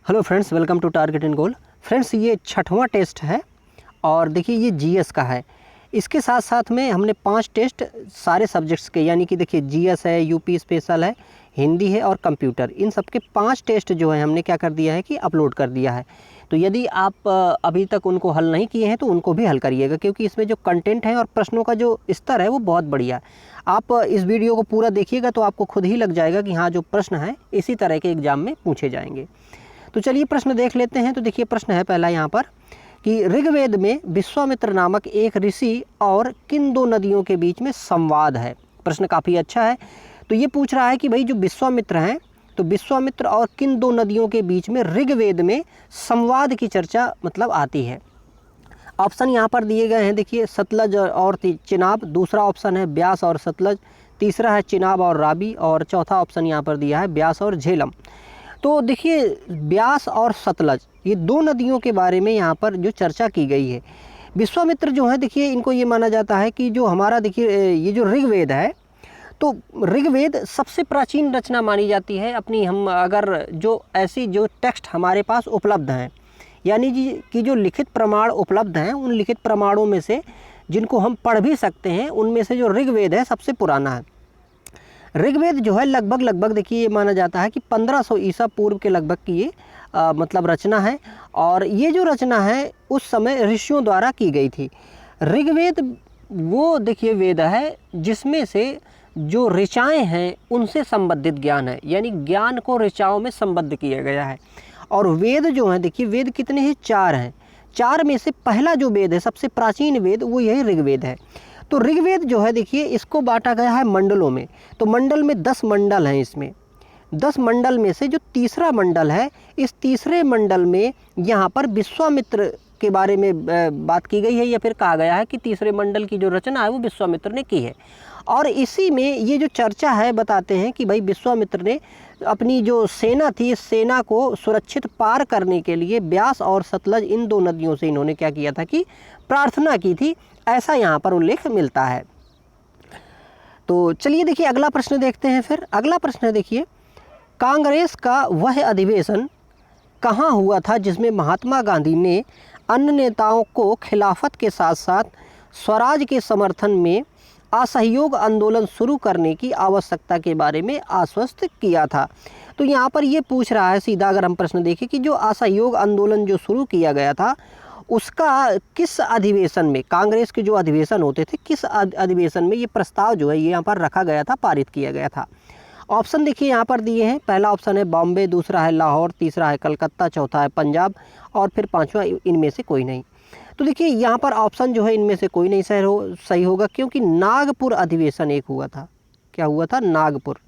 Hello friends, welcome to target and goal. Friends, ये 6वां test है और देखिए ये जीएस का है। इसके साथ साथ में हमने 5 टेस्ट सारे सब्जेक्ट्स के, यानी कि देखिए जीएस है, यूपी स्पेशल है, हिंदी है और कंप्यूटर, इन सब के 5 टेस्ट जो है हमने क्या कर दिया है कि अपलोड कर दिया है। तो यदि आप अभी तक उनको हल नहीं किए हैं तो उनको भी हल करिएगा, क्योंकि इसमें जो कंटेंट है और प्रश्नों का जो स्तर है वो बहुत बढ़िया है। आप इस वीडियो को पूरा देखिएगा तो आपको खुद ही लग जाएगा कि हाँ, जो प्रश्न है इसी तरह के एग्जाम में पूछे जाएंगे। तो चलिए प्रश्न देख लेते हैं। तो देखिए प्रश्न है पहला यहाँ पर कि ऋग्वेद में विश्वामित्र नामक एक ऋषि और किन 2 नदियों के बीच में संवाद है। प्रश्न काफ़ी अच्छा है। तो ये पूछ रहा है कि भाई जो विश्वामित्र हैं, तो विश्वामित्र और किन 2 नदियों के बीच में ऋग्वेद में संवाद की चर्चा मतलब आती है। ऑप्शन यहाँ पर दिए गए हैं, देखिए सतलज और चिनाब, दूसरा ऑप्शन है ब्यास और सतलज, तीसरा है चिनाब और रावी और चौथा ऑप्शन यहाँ पर दिया है ब्यास और झेलम। तो देखिए ब्यास और सतलज ये 2 नदियों के बारे में यहाँ पर जो चर्चा की गई है। विश्वामित्र जो है, देखिए इनको ये माना जाता है कि जो हमारा देखिए ये जो ऋग्वेद है, तो ऋग्वेद सबसे प्राचीन रचना मानी जाती है अपनी। हम अगर जो ऐसी जो टेक्स्ट हमारे पास उपलब्ध हैं, यानी कि जो लिखित प्रमाण उपलब्ध हैं, उन लिखित प्रमाणों में से जिनको हम पढ़ भी सकते हैं, उनमें से जो ऋग्वेद है सबसे पुराना है। ऋग्वेद जो है लगभग देखिए ये माना जाता है कि 1500 ईसा पूर्व के लगभग की ये मतलब रचना है, और ये जो रचना है उस समय ऋषियों द्वारा की गई थी। ऋग्वेद वो देखिए वेद है जिसमें से जो ऋचाएँ हैं उनसे संबंधित ज्ञान है, यानी ज्ञान को ऋचाओं में संबद्ध किया गया है। और वेद जो हैं, देखिए वेद कितने हैं, 4 हैं। 4 में से पहला जो वेद है, सबसे प्राचीन वेद, वो यही ऋग्वेद है। तो ऋग्वेद जो है देखिए इसको बांटा गया है मंडलों में। तो मंडल में 10 मंडल हैं। इसमें 10 मंडल में से जो तीसरा मंडल है, इस तीसरे मंडल में यहाँ पर विश्वामित्र के बारे में बात की गई है, या फिर कहा गया है कि तीसरे मंडल की जो रचना है वो विश्वामित्र ने की है। और इसी में ये जो चर्चा है बताते हैं कि भाई विश्वामित्र ने अपनी जो सेना थी, इस सेना को सुरक्षित पार करने के लिए ब्यास और सतलज इन 2 नदियों से इन्होंने क्या किया था कि प्रार्थना की थी, ऐसा यहाँ पर उल्लेख मिलता है। तो चलिए देखिए अगला प्रश्न देखते हैं। फिर अगला प्रश्न है, देखिए कांग्रेस का वह अधिवेशन कहाँ हुआ था जिसमें महात्मा गांधी ने अन्य नेताओं को खिलाफत के साथ साथ स्वराज के समर्थन में असहयोग आंदोलन शुरू करने की आवश्यकता के बारे में आश्वस्त किया था। तो यहाँ पर ये पूछ रहा है सीधा, अगर हम प्रश्न देखें कि जो असहयोग आंदोलन जो शुरू किया गया था उसका किस अधिवेशन में, कांग्रेस के जो अधिवेशन होते थे, किस अधिवेशन में ये प्रस्ताव जो है ये यहाँ पर रखा गया था, पारित किया गया था। ऑप्शन देखिए यहाँ पर दिए हैं। पहला ऑप्शन है बॉम्बे, दूसरा है लाहौर, तीसरा है कलकत्ता, चौथा है पंजाब और फिर 5वां इनमें से कोई नहीं। तो देखिए यहाँ पर ऑप्शन जो है इनमें से कोई नहीं सही होगा, क्योंकि नागपुर अधिवेशन एक हुआ था। क्या हुआ था? नागपुर।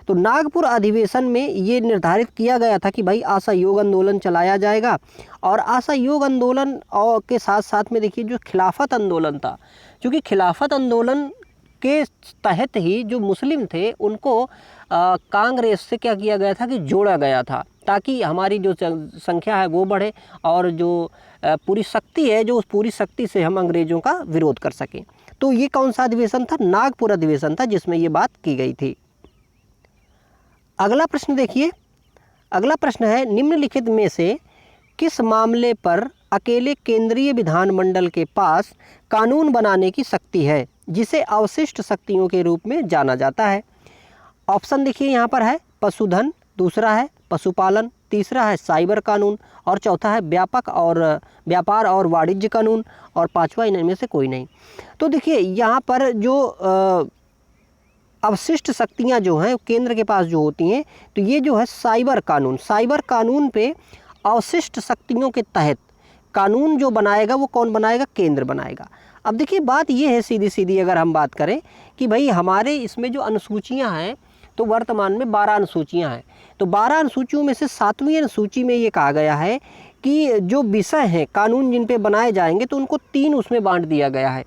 तो नागपुर अधिवेशन में ये निर्धारित किया गया था कि भाई असहयोग आंदोलन चलाया जाएगा, और असहयोग आंदोलन और के साथ साथ में देखिए जो खिलाफत आंदोलन था, क्योंकि खिलाफत आंदोलन के तहत ही जो मुस्लिम थे उनको कांग्रेस से क्या किया गया था कि जोड़ा गया था, ताकि हमारी जो संख्या है वो बढ़े और जो पूरी शक्ति है, जो उस पूरी शक्ति से हम अंग्रेज़ों का विरोध कर सकें। तो ये कौन सा अधिवेशन था? नागपुर अधिवेशन था, जिसमें ये बात की गई थी। अगला प्रश्न देखिए। अगला प्रश्न है निम्नलिखित में से किस मामले पर अकेले केंद्रीय विधानमंडल के पास कानून बनाने की शक्ति है, जिसे अवशिष्ट शक्तियों के रूप में जाना जाता है। ऑप्शन देखिए यहाँ पर है पशुधन, दूसरा है पशुपालन, तीसरा है साइबर कानून और चौथा है व्यापार और वाणिज्य कानून और 5वां इनमें से कोई नहीं। तो देखिए यहाँ पर जो अवशिष्ट शक्तियाँ जो हैं केंद्र के पास जो होती हैं, तो ये जो है साइबर कानून पे अवशिष्ट शक्तियों के तहत कानून जो बनाएगा वो कौन बनाएगा? केंद्र बनाएगा। अब देखिए बात ये है सीधी अगर हम बात करें कि भाई हमारे इसमें जो अनुसूचियां हैं, तो वर्तमान में 12 अनुसूचियां हैं। तो 12 अनुसूचियों में से 7वीं अनुसूची में ये कहा गया है कि जो विषय हैं, कानून जिन पे बनाए जाएंगे, तो उनको 3 उसमें बांट दिया गया है।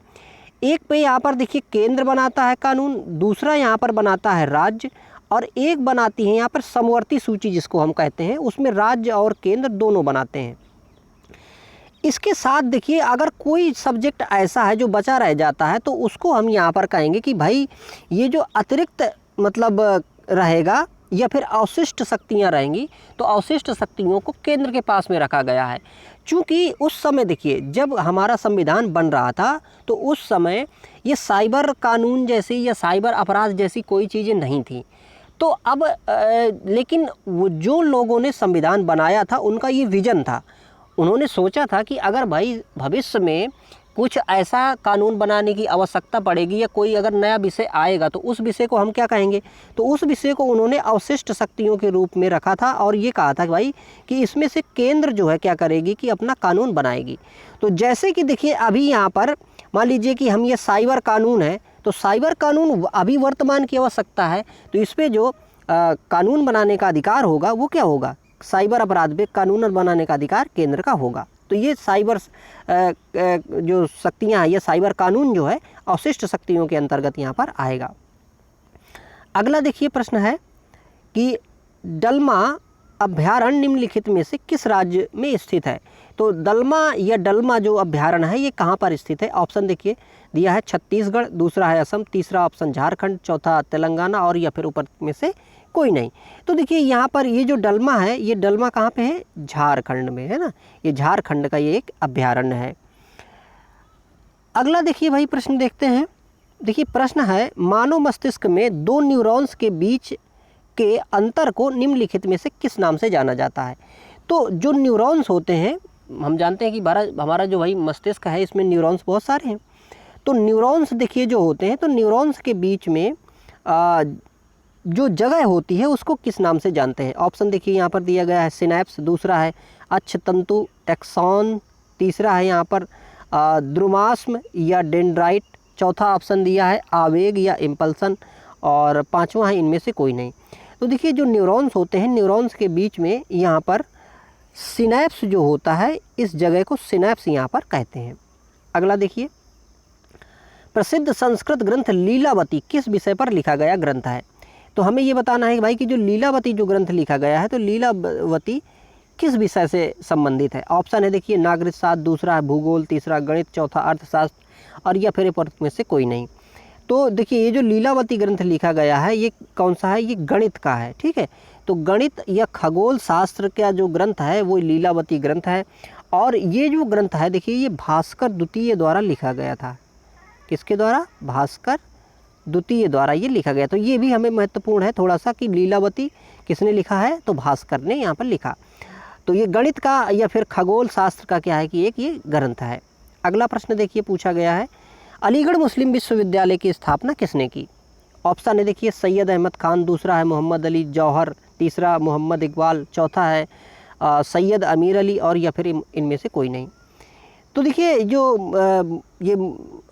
एक पे यहाँ पर देखिए केंद्र बनाता है कानून, दूसरा यहाँ पर बनाता है राज्य, और एक बनाती है यहाँ पर समवर्ती सूची जिसको हम कहते हैं, उसमें राज्य और केंद्र दोनों बनाते हैं। इसके साथ देखिए अगर कोई सब्जेक्ट ऐसा है जो बचा रह जाता है, तो उसको हम यहाँ पर कहेंगे कि भाई ये जो अतिरिक्त मतलब रहेगा या फिर अवशिष्ट शक्तियाँ रहेंगी, तो अवशिष्ट शक्तियों को केंद्र के पास में रखा गया है। चूँकि उस समय देखिए जब हमारा संविधान बन रहा था तो उस समय ये साइबर कानून जैसी या साइबर अपराध जैसी कोई चीज़ें नहीं थी। तो अब लेकिन वो जो लोगों ने संविधान बनाया था उनका ये विज़न था। उन्होंने सोचा था कि अगर भाई भविष्य में कुछ ऐसा कानून बनाने की आवश्यकता पड़ेगी या कोई अगर नया विषय आएगा तो उस विषय को हम क्या कहेंगे, तो उस विषय को उन्होंने अवशिष्ट शक्तियों के रूप में रखा था और ये कहा था कि भाई कि इसमें से केंद्र जो है क्या करेगी कि अपना कानून बनाएगी। तो जैसे कि देखिए अभी यहाँ पर मान लीजिए कि हम ये साइबर कानून है, तो साइबर कानून अभी वर्तमान की आवश्यकता है, तो इस पर जो कानून बनाने का अधिकार होगा वो क्या होगा, साइबर अपराध पे कानून बनाने का अधिकार केंद्र का होगा। तो ये साइबर जो शक्तियाँ हैं, ये साइबर कानून जो है अवशिष्ट शक्तियों के अंतर्गत यहाँ पर आएगा। अगला देखिए प्रश्न है कि दलमा अभ्यारण्य निम्नलिखित में से किस राज्य में स्थित है। तो दलमा या डलमा जो अभ्यारण्य है ये कहाँ पर स्थित है। ऑप्शन देखिए दिया है छत्तीसगढ़, दूसरा है असम, तीसरा ऑप्शन झारखंड, चौथा तेलंगाना और या फिर ऊपर में से कोई नहीं। तो देखिए यहाँ पर ये जो डलमा है ये डलमा कहाँ पे है, झारखंड में है ना, ये झारखंड का ये एक अभ्यारण्य है। अगला देखिए भाई प्रश्न देखते हैं। देखिए प्रश्न है मानव मस्तिष्क में दो न्यूरॉन्स के बीच के अंतर को निम्नलिखित में से किस नाम से जाना जाता है। तो जो न्यूरॉन्स होते हैं, हम जानते हैं कि हमारा जो भाई मस्तिष्क है इसमें न्यूरॉन्स बहुत सारे हैं। तो न्यूरॉन्स देखिए जो होते हैं, तो न्यूरॉन्स के बीच में जो जगह होती है उसको किस नाम से जानते हैं। ऑप्शन देखिए यहाँ पर दिया गया है सिनैप्स, दूसरा है अक्षतंतु एक्सॉन, तीसरा है यहाँ पर द्रुमास्म या डेंड्राइट, चौथा ऑप्शन दिया है आवेग या इम्पल्सन और पांचवा है इनमें से कोई नहीं। तो देखिए जो न्यूरॉन्स होते हैं, न्यूरॉन्स के बीच में यहाँ पर सिनैप्स जो होता है, इस जगह को सिनैप्स यहाँ पर कहते हैं। अगला देखिए प्रसिद्ध संस्कृत ग्रंथ लीलावती किस विषय पर लिखा गया ग्रंथ है। तो हमें ये बताना है कि भाई कि जो लीलावती जो ग्रंथ लिखा गया है तो लीलावती किस विषय से संबंधित है। ऑप्शन है देखिए नागरिक शास्त्र, दूसरा है भूगोल, तीसरा गणित, चौथा अर्थशास्त्र और या फिर में से कोई नहीं। तो देखिए ये जो लीलावती ग्रंथ लिखा गया है ये कौन सा है, ये गणित का है। ठीक है, तो गणित या खगोल शास्त्र का जो ग्रंथ है वो लीलावती ग्रंथ है। और ये जो ग्रंथ है देखिए ये भास्कर द्वितीय द्वारा लिखा गया था। किसके द्वारा, भास्कर द्वितीय द्वारा ये लिखा गया। तो ये भी हमें महत्वपूर्ण है थोड़ा सा कि लीलावती किसने लिखा है, तो भास्कर ने यहाँ पर लिखा। तो ये गणित का या फिर खगोल शास्त्र का क्या है कि एक ये ग्रंथ है। अगला प्रश्न देखिए पूछा गया है अलीगढ़ मुस्लिम विश्वविद्यालय की स्थापना किसने की। ऑप्शन है देखिए सैयद अहमद खान, दूसरा है मोहम्मद अली जौहर, तीसरा मोहम्मद इकबाल, चौथा है सैयद अमीर अली और या फिर इनमें से कोई नहीं। तो देखिए जो ये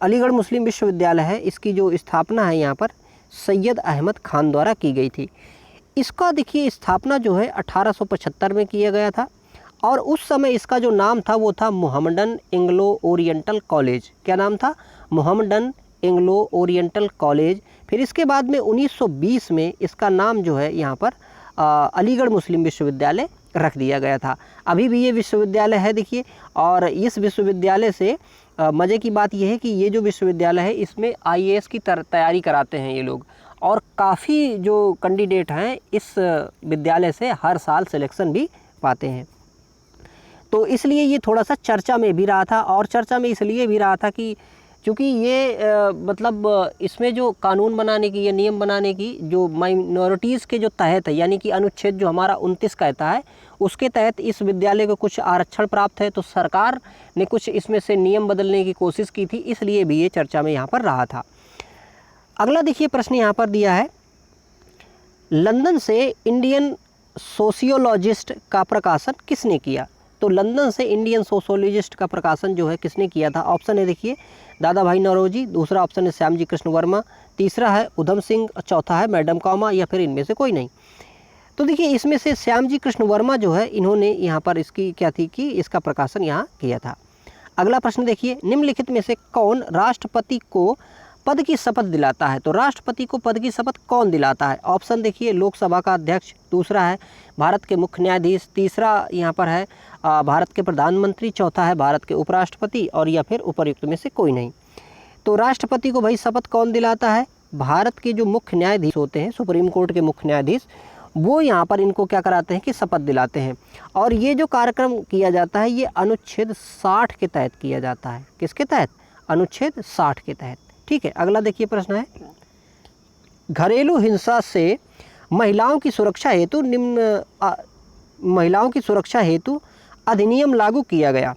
अलीगढ़ मुस्लिम विश्वविद्यालय है इसकी जो स्थापना है यहाँ पर सैयद अहमद खान द्वारा की गई थी। इसका देखिए स्थापना जो है 1875 में किया गया था और उस समय इसका जो नाम था वो था मोहम्मडन एंग्लो ओरिएंटल कॉलेज। क्या नाम था, मोहम्मडन एंग्लो ओरिएंटल कॉलेज। फिर इसके बाद में 1920 में इसका नाम जो है यहाँ पर अलीगढ़ मुस्लिम विश्वविद्यालय रख दिया गया था। अभी भी ये विश्वविद्यालय है देखिए। और इस विश्वविद्यालय से मज़े की बात यह है कि ये जो विश्वविद्यालय है इसमें IAS की तैयारी कराते हैं ये लोग और काफ़ी जो कैंडिडेट हैं इस विद्यालय से हर साल सिलेक्शन भी पाते हैं। तो इसलिए ये थोड़ा सा चर्चा में भी रहा था और चर्चा में इसलिए भी रहा था कि क्योंकि ये मतलब इसमें जो कानून बनाने की या नियम बनाने की जो माइनॉरिटीज़ के जो तहत है, यानी कि अनुच्छेद जो हमारा 29 कहता है उसके तहत इस विद्यालय को कुछ आरक्षण प्राप्त है। तो सरकार ने कुछ इसमें से नियम बदलने की कोशिश की थी, इसलिए भी ये चर्चा में यहाँ पर रहा था। अगला देखिए प्रश्न यहाँ पर दिया है लंदन से इंडियन सोशियोलॉजिस्ट का प्रकाशन किसने किया। तो लंदन से इंडियन सोशियोलॉजिस्ट का प्रकाशन जो है किसने किया था। ऑप्शन है देखिए दादा भाई नौरोजी, दूसरा ऑप्शन है श्याम जी कृष्ण वर्मा, तीसरा है उधम सिंह, चौथा है मैडम कॉमा या फिर इनमें से कोई नहीं। तो देखिए इसमें से श्याम जी कृष्ण वर्मा जो है इन्होंने यहाँ पर इसकी क्या थी कि इसका प्रकाशन यहाँ किया था। अगला प्रश्न देखिए निम्नलिखित में से कौन राष्ट्रपति को पद की शपथ दिलाता है। तो राष्ट्रपति को पद की शपथ कौन दिलाता है। ऑप्शन देखिए लोकसभा का अध्यक्ष, दूसरा है भारत के मुख्य न्यायाधीश, तीसरा यहाँ पर है भारत के प्रधानमंत्री, चौथा है भारत के उपराष्ट्रपति और या फिर उपर्युक्त में से कोई नहीं। तो राष्ट्रपति को भाई शपथ कौन दिलाता है, भारत के जो मुख्य न्यायाधीश होते हैं, सुप्रीम कोर्ट के मुख्य न्यायाधीश, वो यहाँ पर इनको क्या कराते हैं कि शपथ दिलाते हैं। और ये जो कार्यक्रम किया जाता है ये अनुच्छेद 60 के तहत किया जाता है। किसके तहत? अनुच्छेद 60 के तहत। ठीक है, अगला देखिए प्रश्न है, घरेलू हिंसा से महिलाओं की सुरक्षा हेतु महिलाओं की सुरक्षा हेतु अधिनियम लागू किया गया।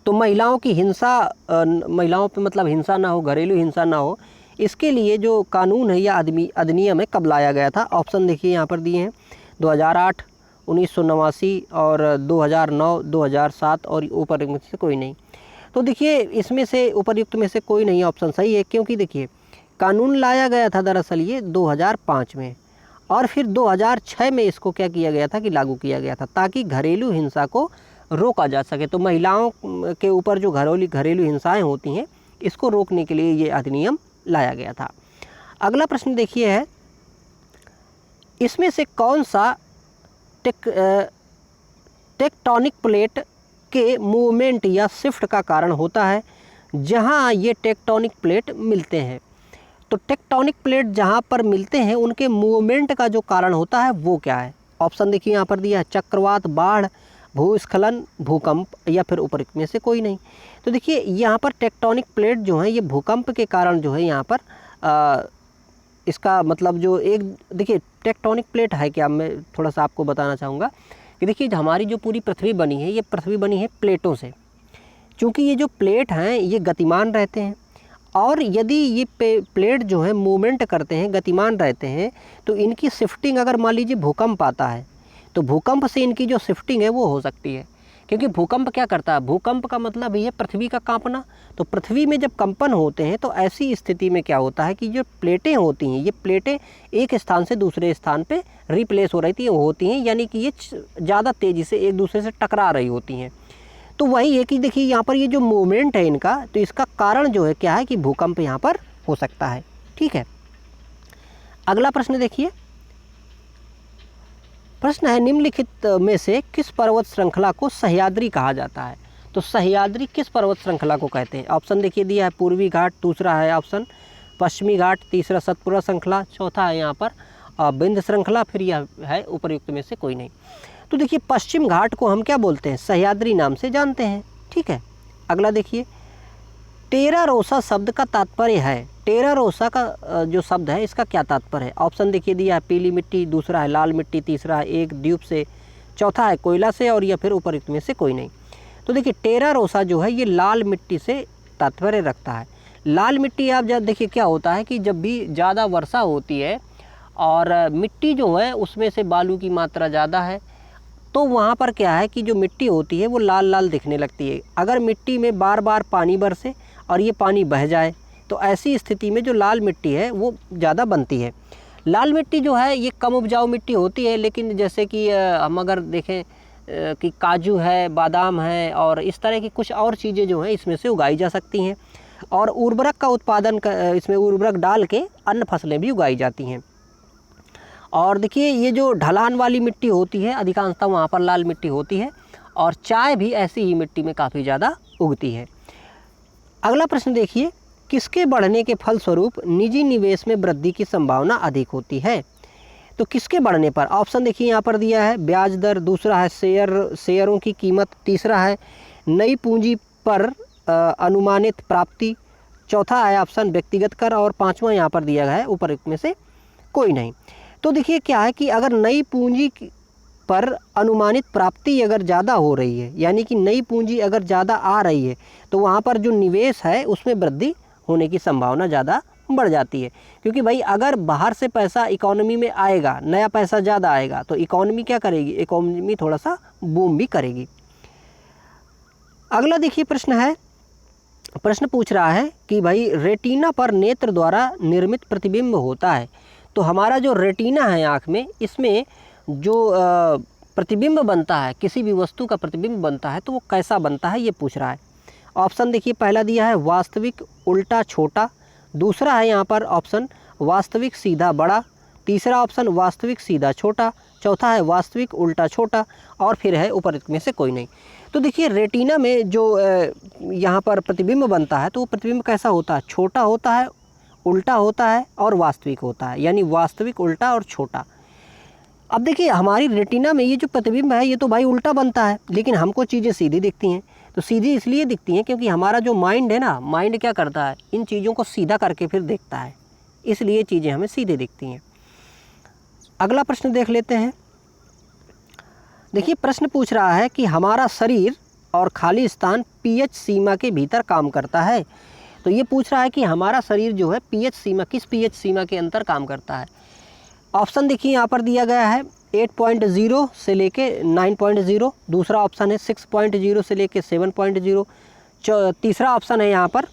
तो महिलाओं की हिंसा, महिलाओं पे मतलब हिंसा ना हो, घरेलू हिंसा ना हो, इसके लिए जो कानून है या अधिनियम है कब लाया गया था? ऑप्शन देखिए यहाँ पर दिए हैं, 2008, 1989 और 2009, 2007 और उपयुक्त से कोई नहीं। तो देखिए इसमें से उपयुक्त में से कोई नहीं ऑप्शन सही है, क्योंकि देखिए कानून लाया गया था दरअसल ये 2005 में, और फिर 2006 में इसको क्या किया गया था कि लागू किया गया था, ताकि घरेलू हिंसा को रोका जा सके। तो महिलाओं के ऊपर जो घरेलू हिंसाएं होती हैं इसको रोकने के लिए ये अधिनियम लाया गया था। अगला प्रश्न देखिए है, इसमें से कौन सा टेक्टोनिक प्लेट के मूवमेंट या शिफ्ट का कारण होता है जहां ये टेक्टोनिक प्लेट मिलते हैं? तो टेक्टोनिक प्लेट जहां पर मिलते हैं उनके मूवमेंट का जो कारण होता है वो क्या है? ऑप्शन देखिए यहाँ पर दिया है, चक्रवात, बाढ़, भूस्खलन, भूकंप या फिर उपयुक्त में से कोई नहीं। तो देखिए यहाँ पर टेक्टोनिक प्लेट जो है ये भूकंप के कारण जो है यहाँ पर इसका मतलब जो एक देखिए टेक्टोनिक प्लेट है क्या, मैं थोड़ा सा आपको बताना चाहूँगा कि देखिए हमारी जो पूरी पृथ्वी बनी है ये पृथ्वी बनी है प्लेटों से। चूँकि ये जो प्लेट हैं ये गतिमान रहते हैं, और यदि ये प्लेट जो है मूवमेंट करते हैं, गतिमान रहते हैं, तो इनकी शिफ्टिंग अगर मान लीजिए भूकंप आता है तो भूकंप से इनकी जो शिफ्टिंग है वो हो सकती है। क्योंकि भूकंप क्या करता है? भूकंप का मतलब ये पृथ्वी का कांपना। तो पृथ्वी में जब कंपन होते हैं तो ऐसी स्थिति में क्या होता है कि जो प्लेटें होती हैं ये प्लेटें एक स्थान से दूसरे स्थान पे रिप्लेस हो रही होती हैं, यानी कि ये ज़्यादा तेज़ी से एक दूसरे से टकरा रही होती हैं। तो वही है कि देखिए यहाँ पर ये जो मूवमेंट है इनका, तो इसका कारण जो है क्या है कि भूकंप यहाँ पर हो सकता है। ठीक है, अगला प्रश्न देखिए, प्रश्न है, निम्नलिखित में से किस पर्वत श्रृंखला को सह्याद्री कहा जाता है? तो सह्याद्री किस पर्वत श्रृंखला को कहते हैं? ऑप्शन देखिए दिया है, पूर्वी घाट, दूसरा है ऑप्शन पश्चिमी घाट, तीसरा सतपुरा श्रृंखला, चौथा है यहाँ पर विंध्य श्रृंखला, फिर यह है उपयुक्त में से कोई नहीं। तो देखिए पश्चिम घाट को हम क्या बोलते हैं? सह्याद्री नाम से जानते हैं। ठीक है, अगला देखिए, टेरा रोसा शब्द का तात्पर्य है, टेरा रोसा का जो शब्द है इसका क्या तात्पर्य है? ऑप्शन देखिए दिया है, पीली मिट्टी, दूसरा है लाल मिट्टी, तीसरा है एक द्वीप से, चौथा है कोयला से, और या फिर उपयुक्त में से कोई नहीं। तो देखिए टेरा रोसा जो है ये लाल मिट्टी से तात्पर्य रखता है। लाल मिट्टी आप जब देखिए क्या होता है कि जब भी ज़्यादा वर्षा होती है और मिट्टी जो है उसमें से बालू की मात्रा ज़्यादा है, तो वहाँ पर क्या है कि जो मिट्टी होती है वो लाल लाल दिखने लगती है। अगर मिट्टी में बार बार पानी बरसे और ये पानी बह जाए तो ऐसी स्थिति में जो लाल मिट्टी है वो ज़्यादा बनती है। लाल मिट्टी जो है ये कम उपजाऊ मिट्टी होती है, लेकिन जैसे कि हम अगर देखें कि काजू है, बादाम है और इस तरह की कुछ और चीज़ें जो हैं इसमें से उगाई जा सकती हैं, और उर्वरक का उत्पादन इसमें उर्वरक डाल के अन्य फसलें भी उगाई जाती हैं। और देखिए ये जो ढलान वाली मिट्टी होती है अधिकांशतः वहाँ पर लाल मिट्टी होती है, और चाय भी ऐसी ही मिट्टी में काफ़ी ज़्यादा उगती है। अगला प्रश्न देखिए, किसके बढ़ने के फलस्वरूप निजी निवेश में वृद्धि की संभावना अधिक होती है? तो किसके बढ़ने पर? ऑप्शन देखिए यहाँ पर दिया है, ब्याज दर, दूसरा है शेयरों की कीमत, तीसरा है नई पूंजी पर अनुमानित प्राप्ति, चौथा है ऑप्शन व्यक्तिगत कर, और पांचवा यहाँ पर दिया गया है उपयुक्त में से कोई नहीं। तो देखिए क्या है कि अगर नई पूंजी पर अनुमानित प्राप्ति अगर ज़्यादा हो रही है, यानी कि नई पूंजी अगर ज़्यादा आ रही है, तो वहाँ पर जो निवेश है उसमें वृद्धि होने की संभावना ज़्यादा बढ़ जाती है। क्योंकि भाई अगर बाहर से पैसा इकोनॉमी में आएगा, नया पैसा ज़्यादा आएगा, तो इकोनॉमी क्या करेगी? इकोनॉमी थोड़ा सा बूम भी करेगी। अगला देखिए प्रश्न है, प्रश्न पूछ रहा है कि भाई रेटिना पर नेत्र द्वारा निर्मित प्रतिबिंब होता है। तो हमारा जो रेटिना है आँख में, इसमें जो प्रतिबिंब बनता है, किसी भी वस्तु का प्रतिबिंब बनता है, तो वो कैसा बनता है ये पूछ रहा है। ऑप्शन देखिए पहला दिया है वास्तविक उल्टा छोटा, दूसरा है यहाँ पर ऑप्शन वास्तविक सीधा बड़ा, तीसरा ऑप्शन वास्तविक सीधा छोटा, चौथा है वास्तविक उल्टा छोटा, और फिर है उपयुक्त में से कोई नहीं। तो देखिए रेटिना में जो यहाँ पर प्रतिबिंब बनता है तो वो प्रतिबिंब कैसा होता है? छोटा होता है, उल्टा होता है और वास्तविक होता है, यानी वास्तविक, उल्टा और छोटा। अब देखिए हमारी रेटिना में ये जो प्रतिबिंब है ये तो भाई उल्टा बनता है, लेकिन हमको चीज़ें सीधी दिखती हैं। तो सीधी इसलिए दिखती हैं क्योंकि हमारा जो माइंड है ना, माइंड क्या करता है, इन चीज़ों को सीधा करके फिर देखता है, इसलिए चीज़ें हमें सीधी दिखती हैं। अगला प्रश्न देख लेते हैं। देखिए प्रश्न पूछ रहा है कि हमारा शरीर और खाली स्थान पीएच सीमा के भीतर काम करता है। तो ये पूछ रहा है कि हमारा शरीर जो है पीएच सीमा, किस पीएच सीमा के अंदर काम करता है। ऑप्शन देखिए यहाँ पर दिया गया है 8.0 से लेके 9.0, दूसरा ऑप्शन है 6.0 से लेके 7.0, तीसरा ऑप्शन है यहाँ पर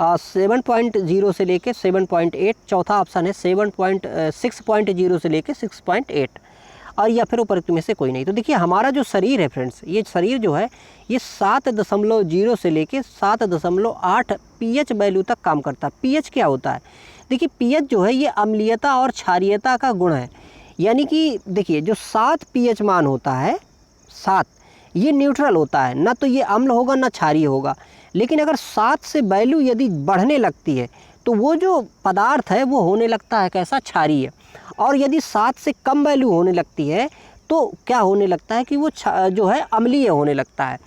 7.0 से लेके 7.8, चौथा ऑप्शन है 6.0 से लेके 6.8, और या फिर ऊपर में से कोई नहीं। तो देखिए हमारा जो शरीर है फ्रेंड्स, ये शरीर जो है ये 7.0 से लेके 7.8 पीएच वैल्यू तक काम करता है। पीएच क्या होता है, देखिए पीएच जो है ये अम्लीयता और क्षारीयता का गुण है। यानी कि देखिए जो 7 पीएच मान होता है, 7 ये न्यूट्रल होता है, ना तो ये अम्ल होगा ना क्षारीय होगा। लेकिन अगर 7 से वैल्यू यदि बढ़ने लगती है तो वो जो पदार्थ है वो होने लगता है कैसा, क्षारीय। और यदि 7 से कम वैल्यू होने लगती है तो क्या होने लगता है कि वो जो है अम्लीय होने लगता है।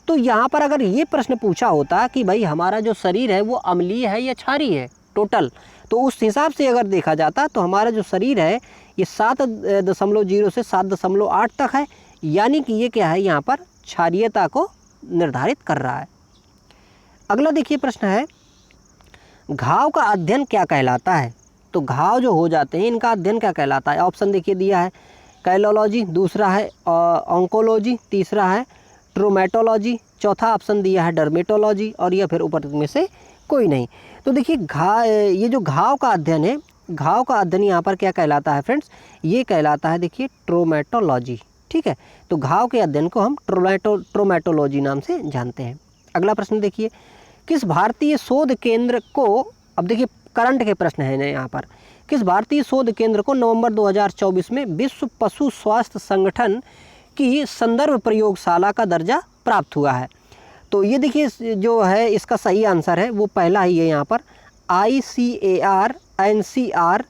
तो यहाँ पर अगर ये प्रश्न पूछा होता कि भाई हमारा जो शरीर है वो अम्लीय है या क्षारीय है टोटल, तो उस हिसाब से अगर देखा जाता तो हमारा जो शरीर है ये 7.0 से 7.8 तक है। यानी कि ये क्या है, यहाँ पर क्षारीयता को निर्धारित कर रहा है। अगला देखिए प्रश्न है, घाव का अध्ययन क्या कहलाता है। तो घाव जो हो जाते हैं इनका अध्ययन क्या कहलाता है। ऑप्शन देखिए दिया है कैलोलॉजी, दूसरा है ऑन्कोलॉजी, तीसरा है ट्रोमेटोलॉजी, चौथा ऑप्शन दिया है डर्मेटोलॉजी, और या फिर ऊपर में से कोई नहीं। तो देखिए ये जो घाव का अध्ययन है, घाव का अध्ययन यहाँ पर क्या कहलाता है फ्रेंड्स, ये कहलाता है देखिए ट्रोमेटोलॉजी। ठीक है, तो घाव के अध्ययन को हम ट्रोमेटोलॉजी नाम से जानते हैं। अगला प्रश्न देखिए, किस भारतीय शोध केंद्र को, अब देखिए करंट के प्रश्न है यहाँ पर, किस भारतीय शोध केंद्र को नवंबर 2024 में विश्व पशु स्वास्थ्य संगठन की संदर्भ प्रयोगशाला का दर्जा प्राप्त हुआ है। तो ये देखिए जो है इसका सही आंसर है वो पहला ही है यहाँ पर, ICAR NCR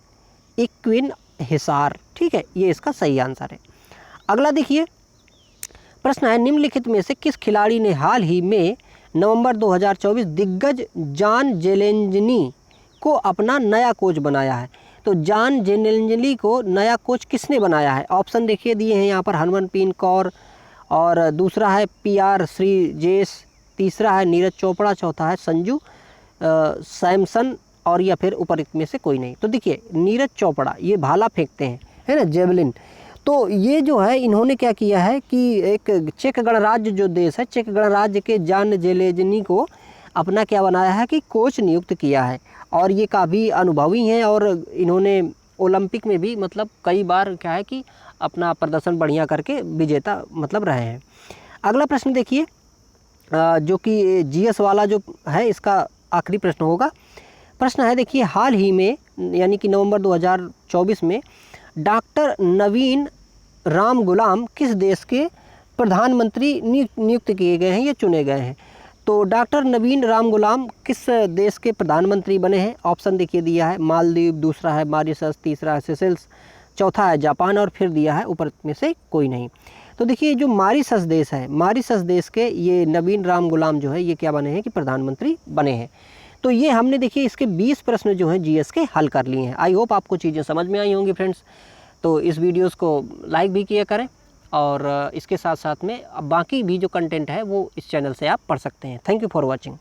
इक्विन हिसार। ठीक है, ये इसका सही आंसर है। अगला देखिए प्रश्न है, निम्नलिखित में से किस खिलाड़ी ने हाल ही में नवंबर 2024 दिग्गज जॉन जेलेंजनी को अपना नया कोच बनाया है। तो जॉन जेलेंजनी को नया कोच किसने बनाया है। ऑप्शन देखिए दिए हैं यहाँ पर, हरमनप्रीत कौर, और दूसरा है PR श्रीजेश, तीसरा है नीरज चोपड़ा, चौथा है संजू सैमसन, और या फिर ऊपर में से कोई नहीं। तो देखिए नीरज चोपड़ा ये भाला फेंकते हैं, है ना, जेवलिन। तो ये जो है इन्होंने क्या किया है कि एक चेक गणराज्य जो देश है, चेक गणराज्य के जॉन जेलेंजनी को अपना क्या बनाया है कि कोच नियुक्त किया है, और ये काफ़ी अनुभवी हैं और इन्होंने ओलंपिक में भी मतलब कई बार क्या है कि अपना प्रदर्शन बढ़िया करके विजेता मतलब रहे हैं। अगला प्रश्न देखिए जो कि GS वाला जो है इसका आखिरी प्रश्न होगा। प्रश्न है देखिए, हाल ही में यानी कि नवंबर 2024 में डॉक्टर नवीन राम गुलाम किस देश के प्रधानमंत्री नियुक्त किए गए हैं या चुने गए हैं। तो डॉक्टर नवीन राम गुलाम किस देश के प्रधानमंत्री बने हैं। ऑप्शन देखिए दिया है मालदीव, दूसरा है मॉरिशस, तीसरा है सेशेल्स, चौथा है जापान, और फिर दिया है ऊपर में से कोई नहीं। तो देखिए जो मॉरिशस देश है, मॉरिशस देश के ये नवीन राम गुलाम जो है ये क्या बने हैं कि प्रधानमंत्री बने हैं। तो ये हमने देखिए इसके 20 प्रश्न जो हैं GS के हल कर लिए हैं। आई होप आपको चीज़ें समझ में आई होंगी फ्रेंड्स। तो इस वीडियोस को लाइक भी किया करें, और इसके साथ साथ में बाकी भी जो कंटेंट है वो इस चैनल से आप पढ़ सकते हैं। Thank you for watching.